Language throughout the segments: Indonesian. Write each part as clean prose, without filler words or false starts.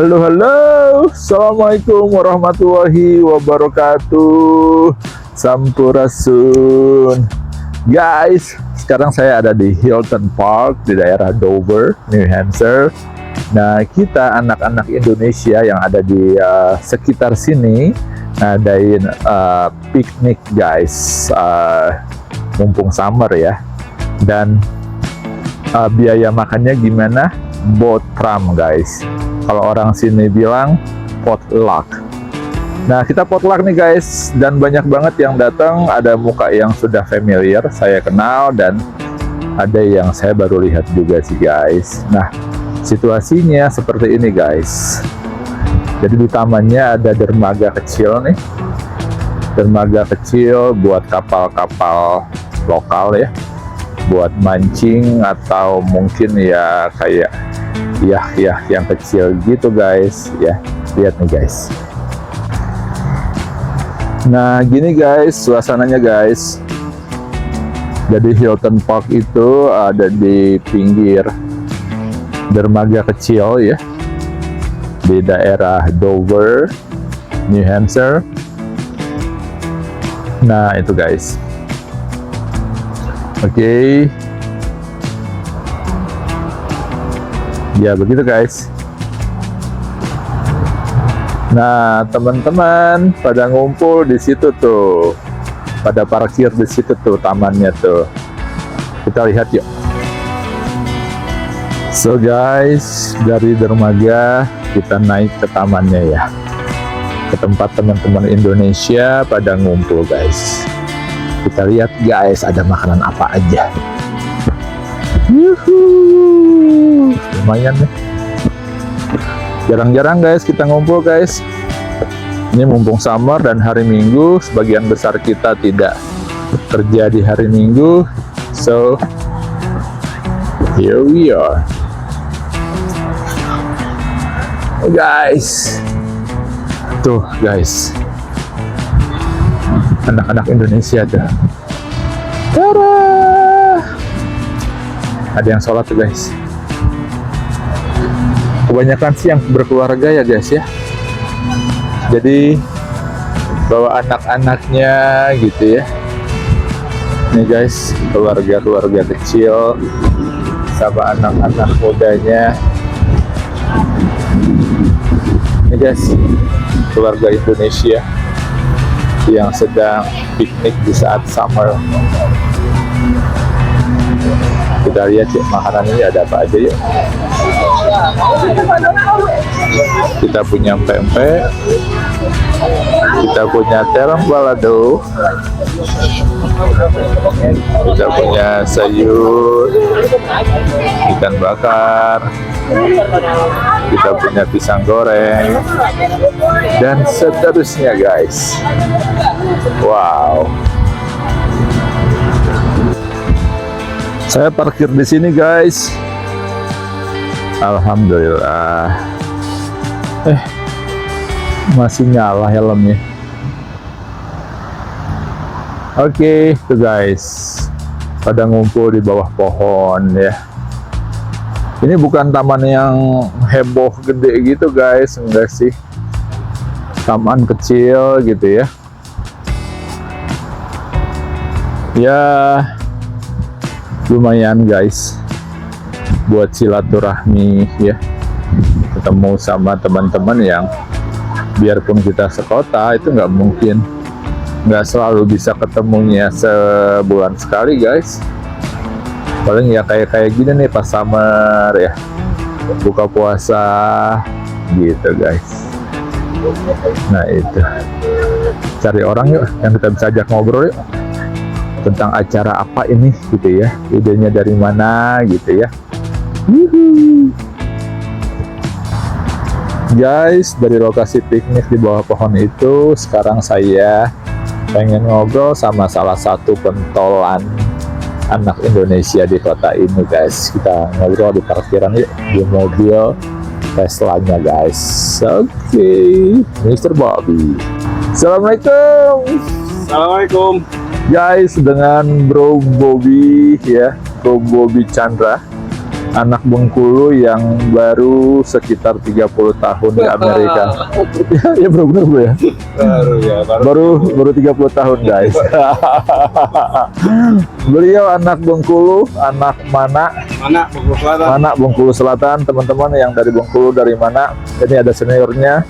Halo, halo. Assalamualaikum warahmatullahi wabarakatuh. Sampurasun. Guys, sekarang saya ada di Hilton Park di daerah Dover, New Hampshire. Nah, kita anak-anak Indonesia yang ada di sekitar sini ngadain piknik, guys. Mumpung summer ya. Dan biaya makannya gimana? Boat pram, guys. Kalau orang sini bilang potluck. Nah, kita potluck nih, guys, dan banyak banget yang datang. Ada muka yang sudah familiar, saya kenal, dan ada yang saya baru lihat juga sih, guys. Nah, situasinya seperti ini, guys. Jadi di tamannya ada dermaga kecil nih. Dermaga kecil buat kapal-kapal lokal ya. Buat mancing atau mungkin ya kayak yang kecil gitu, guys ya. Lihat nih, guys. Nah, gini, guys, suasananya, guys. Jadi Hilton Park itu ada di pinggir dermaga kecil ya, di daerah Dover, New Hampshire. Nah, itu, guys. Oke. Ya, begitu, guys. Nah, teman-teman pada ngumpul di situ tuh. Pada parkir di situ tuh tamannya tuh. Kita lihat yuk. So, guys, dari dermaga kita naik ke tamannya ya. Ke tempat teman-teman Indonesia pada ngumpul, guys. Kita lihat, guys, ada makanan apa aja. Yuhuu, lumayan nih. Jarang-jarang, guys, kita ngumpul, guys. Ini mumpung summer dan hari Minggu. Sebagian besar kita tidak kerja di hari Minggu. So, here we are. Oh, guys. Tuh, guys. Anak-anak Indonesia tuh. Tara! Ada yang sholat tuh, guys. Kebanyakan sih yang berkeluarga ya, guys ya. Jadi bawa anak-anaknya gitu ya. Nih, guys, keluarga-keluarga kecil sama anak-anak mudanya. Nih, guys, keluarga Indonesia yang sedang piknik di saat summer. Kita lihat yuk, makanannya ada apa aja yuk. Kita punya pempek, kita punya terong balado, kita punya sayur, ikan bakar, kita punya pisang goreng, dan seterusnya, guys. Wow. Saya parkir di sini, guys. Alhamdulillah. Masih nyala helmnya. Oke, tuh, guys. Pada ngumpul di bawah pohon ya. Ini bukan taman yang heboh gede gitu, guys. Enggak sih. Taman kecil gitu ya. Ya, lumayan, guys, buat silaturahmi ya, ketemu sama teman-teman yang biarpun kita sekota itu nggak mungkin, nggak selalu bisa ketemunya sebulan sekali, guys. Paling ya kayak gini nih pas summer ya, buka puasa gitu, guys. Nah, itu cari orang yuk yang kita bisa ajak ngobrol yuk tentang acara apa ini gitu ya, idenya dari mana gitu ya. Yuhu. Guys, dari lokasi piknik di bawah pohon itu, sekarang saya pengen ngobrol sama salah satu pentolan anak Indonesia di kota ini, guys. Kita ngobrol di parkiran yuk, di mobil Tesla-nya, guys. Oke, Mr. Bobby. Assalamualaikum. Assalamualaikum. Guys, dengan Bro Bobby ya, Bro Bobby Chandra. anak Bengkulu yang baru sekitar 30 tahun di Amerika. Ya bro, bener bro ya. Baru 30 tahun guys. Beliau anak Bengkulu, anak Bengkulu Selatan. Mana Bengkulu Selatan, teman-teman yang dari Bengkulu dari mana? Ini ada seniornya,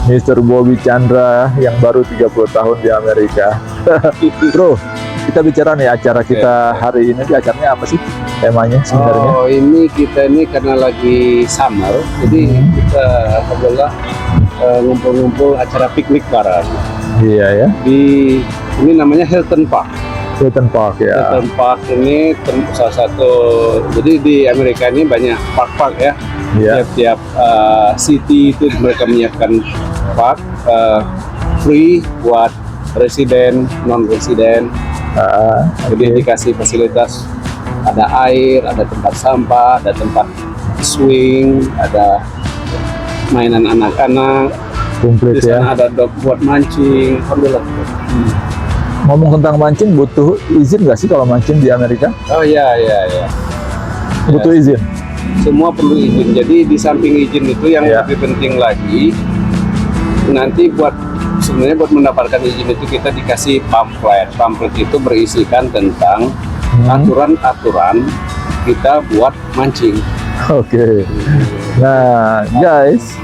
Mr. Bobby Chandra yang baru 30 tahun di Amerika. Bro, kita bicara nih acara kita hari ini. Acaranya apa sih temanya sebenarnya? Oh, ini kita ini karena lagi summer, jadi kita alhamdulillah ngumpul-ngumpul acara piknik bareng. Iya ya. Ini namanya Hilton Park. Hilton Park ya. Hilton Park ini salah satu, jadi di Amerika ini banyak park-park ya. Iya. Tiap-tiap city itu mereka menyiapkan park free buat residen, non-residen. Jadi dikasih fasilitas, ada air, ada tempat sampah, ada tempat swing, ada mainan anak-anak. Komplit Di ya. sana ada dog buat mancing. Alhamdulillah. Ngomong tentang mancing, butuh izin nggak sih kalau mancing di Amerika? Oh iya. Butuh izin. Semua perlu izin. Jadi di samping izin itu yang lebih penting lagi, nanti sebenarnya buat mendapatkan izin itu kita dikasih pamflet. Pamflet itu berisikan tentang aturan-aturan kita buat mancing. Oke. Nah, guys,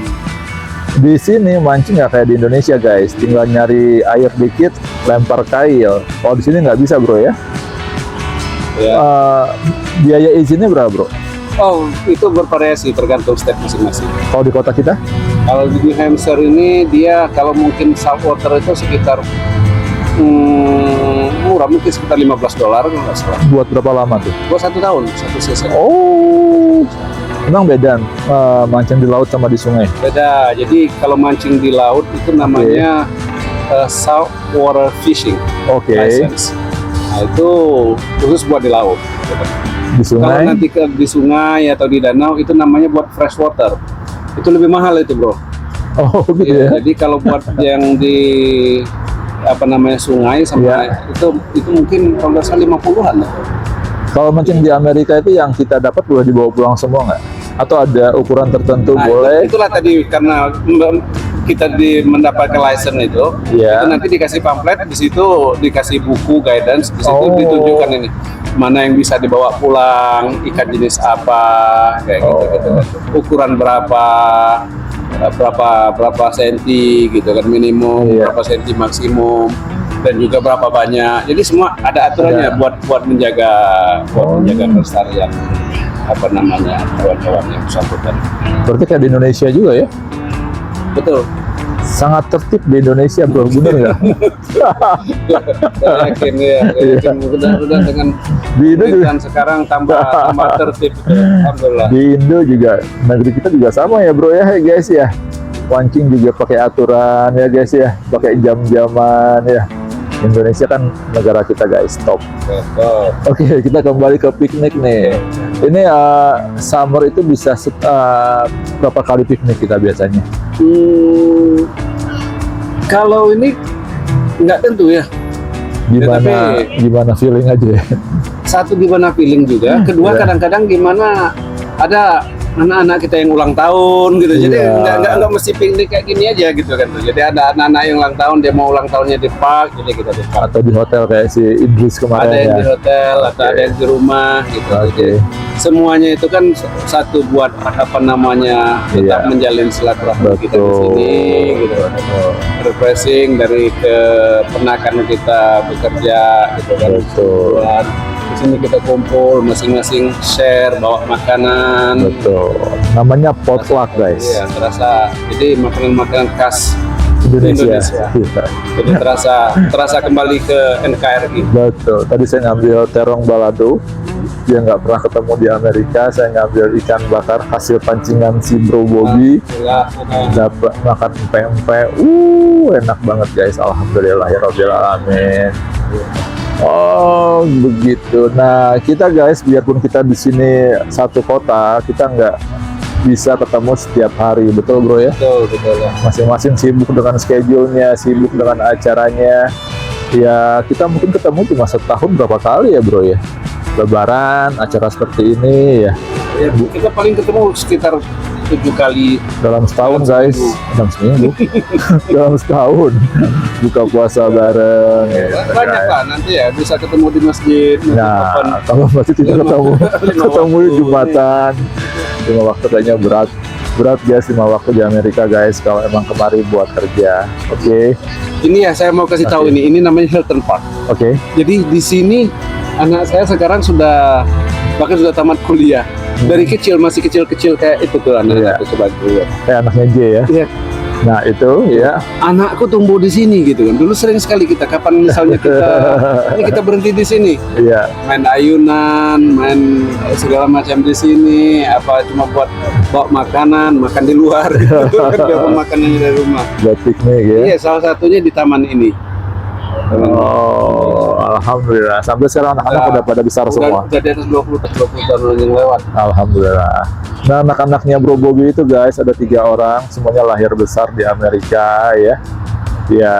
di sini mancing nggak kayak di Indonesia, guys. Tinggal nyari air dikit, lempar kail. Kalau di sini nggak bisa, bro ya. Biaya izinnya berapa, bro? Oh, itu bervariasi tergantung state masing-masing. Kalau di kota kita? Kalau di New Hampshire ini dia kalau mungkin saltwater itu sekitar murah, mungkin sekitar $15 kalau nggak salah. Buat berapa lama tuh? Buat 1 tahun, 1 season. Oh, emang beda mancing di laut sama di sungai? Beda. Jadi kalau mancing di laut itu namanya saltwater fishing license. Nah, itu khusus buat di laut. Di sungai? Kalau nanti di sungai atau di danau itu namanya buat freshwater. Itu lebih mahal itu, bro. Oh, gitu ya. Jadi kalau buat yang di sungai sama itu mungkin kalau nggak salah 50-an. Kalau mancing di Amerika itu yang kita dapat boleh dibawa pulang semua nggak? Atau ada ukuran tertentu boleh? Itulah tadi karena kita mendapatkan license itu nanti dikasih pamflet, di situ dikasih buku guidance, di situ ditunjukkan ini mana yang bisa dibawa pulang, ikan jenis apa, kayak gitu. Ukuran berapa senti gitu kan minimum, berapa senti maksimum, dan juga berapa banyak. Jadi semua ada aturannya buat menjaga kelestarian hewan-hewan yang bersangkutan. Berarti kayak di Indonesia juga ya? Betul. Sangat tertib di Indonesia, bro. Bener nggak? Saya yakin mudah-mudahan dengan di Indo juga sekarang tambah tertib. Alhamdulillah. Di Indo juga, negeri kita juga sama ya, bro ya, guys ya. Mancing juga pakai aturan ya, guys ya. Pakai jam-jaman ya. Indonesia kan negara kita, guys, top. Oke, kita kembali ke piknik nih. Ini summer itu bisa berapa kali piknik kita biasanya? Kalau ini nggak tentu ya. Gimana feeling aja ya? Satu, gimana feeling juga. Kedua, kadang-kadang gimana ada anak-anak kita yang ulang tahun gitu. Jadi nggak mesti piknik kayak gini aja gitu kan. Jadi ada anak-anak yang ulang tahun, dia mau ulang tahunnya di park, jadi kita di park. Atau di hotel kayak si Idris kemarin. Ada yang di hotel atau ada yang di rumah gitu. Jadi semuanya itu kan satu buat tetap menjalin silaturahmi kita di sini gitu. Refreshing dari kepenatan kita bekerja gitu kan. Di sini kita kumpul, masing-masing share, bawa makanan. Betul. Namanya potluck, guys. Iya, terasa. Jadi makanan-makanan khas Indonesia. Jadi terasa kembali ke NKRI. Betul. Tadi saya ngambil terong balado. Dia nggak pernah ketemu di Amerika. Saya ngambil ikan bakar hasil pancingan si Bro Bobby. Dapat makan pempek. Enak banget, guys. Alhamdulillah ya Rabbil alamin. Oh begitu. Nah kita, guys, biarpun kita di sini satu kota, kita nggak bisa ketemu setiap hari, betul bro ya? Betul ya. Masing-masing sibuk dengan schedule-nya, sibuk dengan acaranya. Ya kita mungkin ketemu cuma setahun berapa kali ya bro ya? Lebaran, acara seperti ini ya. Ya, kita paling ketemu sekitar 7 kali dalam setahun guys, dalam seminggu, dalam setahun buka puasa bareng. Gitu, banyak guys. lah nanti ya bisa ketemu di masjid. Nah, kalau masih tidak ketemu, ketemu di Jumatan. 5 waktu kayaknya berat guys, 5 waktu di Amerika guys. Kalau emang kemari buat kerja, oke. Ini ya saya mau kasih tahu Oke. ini namanya Hilton Park. Oke. Jadi di sini anak saya sekarang bahkan sudah tamat kuliah. Dari kecil masih kecil-kecil kayak itu tuh Iya. anak aku coba lihat. Kayak anaknya J ya. Iya. Nah itu ya. Anakku tumbuh di sini gitu kan. Dulu sering sekali kita kapan misalnya kita berhenti di sini, Iya. main ayunan, main segala macam di sini, apa cuma buat bawa makanan, makan di luar gitu kan, bawa makanannya dari rumah. Buat piknik ya. Iya, salah satunya di taman ini. Oh, alhamdulillah. Sampai sekarang anak-anak Nah, udah pada besar semua. Udah di atas 20 tahun yang lewat. Alhamdulillah. Nah, anak-anaknya Bro Bobby itu guys ada 3 orang, semuanya lahir besar di Amerika ya. Ya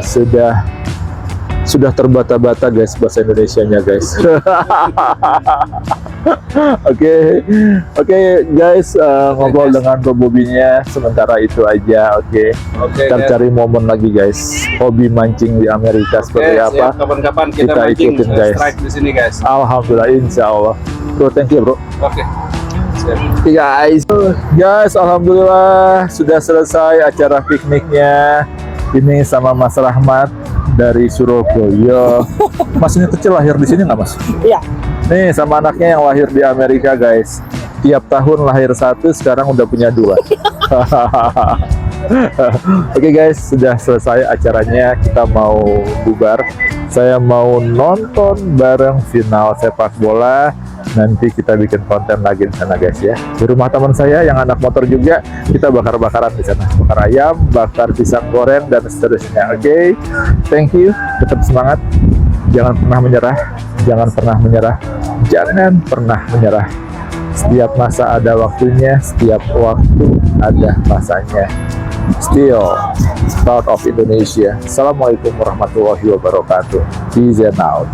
sudah terbata-bata guys bahasa Indonesianya guys. Oke guys, ngobrol dengan Bro Bobby-nya sementara itu aja. Oke. Oke. Kita cari momen lagi guys. Hobi mancing di Amerika seperti apa? Kapan-kapan kita Kita mancing ikutin, guys. strike di sini guys. Alhamdulillah, insya Allah. Bro, thank you bro. Oke. Siap. Oke, guys, alhamdulillah sudah selesai acara pikniknya. Ini sama Mas Rahmat dari Surabaya. Mas ini kecil lahir di sini nggak Mas? Iya. Nih sama anaknya yang lahir di Amerika guys. Tiap tahun lahir 1, sekarang udah punya 2. Oke guys, sudah selesai acaranya. Kita mau bubar. Saya mau nonton bareng final sepak bola. Nanti kita bikin konten lagi di sana guys ya. Di rumah teman saya yang anak motor juga, kita bakar-bakaran di sana. Bakar ayam, bakar pisang goreng dan seterusnya. Oke. Thank you. Tetap semangat. Jangan pernah menyerah. Jangan pernah menyerah. Jangan pernah menyerah. Setiap masa ada waktunya, setiap waktu ada masanya. Still proud of Indonesia. Assalamualaikum warahmatullahi wabarakatuh. Peace and out.